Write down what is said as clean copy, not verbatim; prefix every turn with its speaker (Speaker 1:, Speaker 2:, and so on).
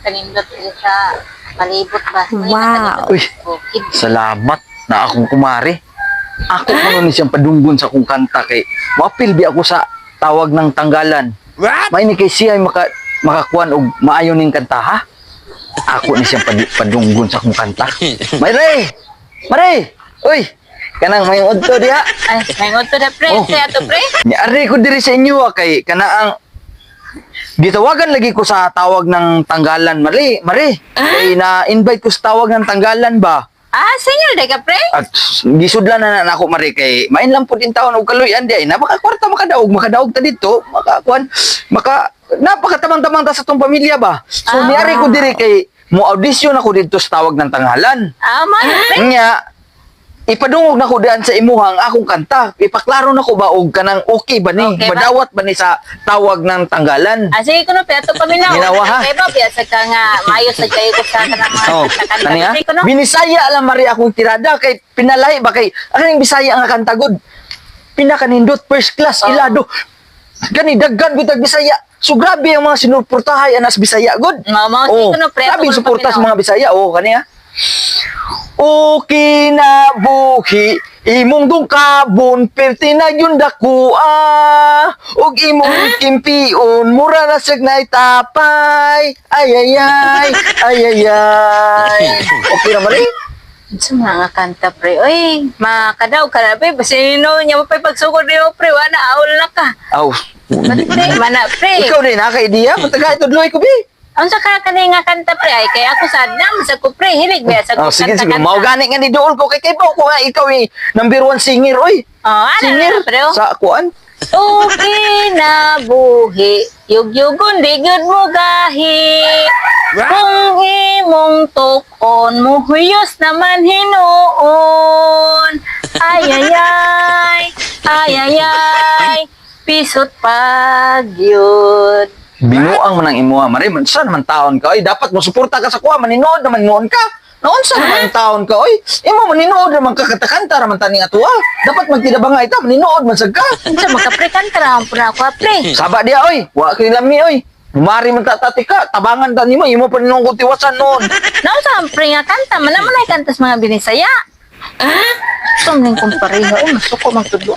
Speaker 1: kanindot sa palibot ba.
Speaker 2: Wow.
Speaker 3: Uy,
Speaker 1: Bukid.
Speaker 3: salamat na akong kumari. Ako kuno ni siyang padunggon sa akong kanta kay mapil bi ako sa tawag ng tanggalan. May ni kay siya ay makakuan og maayo ning kanta ha. Ako ni siyang padunggon sa akong kanta. Mare! Mare! Uy, kanang may udto diha.
Speaker 1: Ay, may to na pre.
Speaker 3: Oh.
Speaker 1: Saya to pre.
Speaker 3: Niari ko diri sa inyo kay kanaang gitawagan lagi ko sa tawag ng tanggalan, Mare. Mare, kay na-invite ko sa tawag ng tanggalan ba?
Speaker 1: Ah, senior day ka pre.
Speaker 3: At gisudlan na ako, Mare, kay main lang po din taon og kaluyan di ay napakakwarta makadaog ta dito, makakuan, napakatamang-tamang ta sa tong pamilya ba. So niari ko diri kay mo audition ako dito sa tawag ng tanggalan.
Speaker 1: Ah, man pre.
Speaker 3: Nya ipadungog na ko diyan sa imuhang akong kanta. Ipaklaro na ko ba og kanang okay ba ni?
Speaker 1: Okay ba?
Speaker 3: Madawat ba ni sa tawag ng tanggalan?
Speaker 1: Ah, sige ko no, pero ito paminaw.
Speaker 3: Ginawa, ha?
Speaker 1: Kaya ba, biya sa ka nga, mayo sa kayo ko sa kanang mga
Speaker 3: Oh,
Speaker 1: kanta.
Speaker 3: kani ha?
Speaker 1: Sige ko no.
Speaker 3: Binisaya lang mari akong tirada kay pinalay ba kay aning Bisaya nga kanta god. Pinakanindot first class
Speaker 1: Oh.
Speaker 3: ilado. Kani daggan bitag Bisaya. So grabe ang mga sinuportahay anas Bisaya god.
Speaker 1: Mga sige ko no, pre.
Speaker 3: Grabe yung suporta sa mga Bisaya. Oh, kani ha? O kinabuhi imong dungkabon perti na yun dakua ug imong kimpion mura na sig naitapay ay ay ay ay ay ay okay na mali
Speaker 1: Sa mga kanta pre. Uy, makadaw ka na pre. Basino niya mo pa pagsugod niyo pre. Wala, aul na ka.
Speaker 3: aw
Speaker 1: Mati pre, mana pre.
Speaker 3: ikaw din naka-idea mataga ito dloy ko bi
Speaker 1: Ang sa kanay nga kanta pre ay kaya ako sa dam sa ko pre hilig ba sa ko
Speaker 3: oh sige
Speaker 1: kanta.
Speaker 3: sige mao gani nga ni duol ko kay ko nga ikaw ay number 1 singer oy
Speaker 1: Oh, ano
Speaker 3: singer
Speaker 1: na pre?
Speaker 3: sa kuan
Speaker 1: Okay na buhi, yugyugon di gud mo gahi. Kung imong tukon mo huyos naman hinuon. Ay ay ay, ay ay ay, pisot pagyud.
Speaker 3: binuang man ang imuha mari man sa naman taon ka oy dapat mo suporta ka sa kuha maninood naman noon ka noon sa naman taon ka oy imo maninood naman ka katakanta naman tani atuwa dapat magtidaba nga ita maninood man sad ka
Speaker 1: Unsa makapre kanta ra po na ako pre.
Speaker 3: saba dia oy wa kay lami oy mari man tatati ka tabangan ta nimo imo pa ninong tiwasan noon
Speaker 1: Nausa ang pre nga kanta, manaman ay kantas mga binisaya. Tumning kong pareho, masuko magtudlo.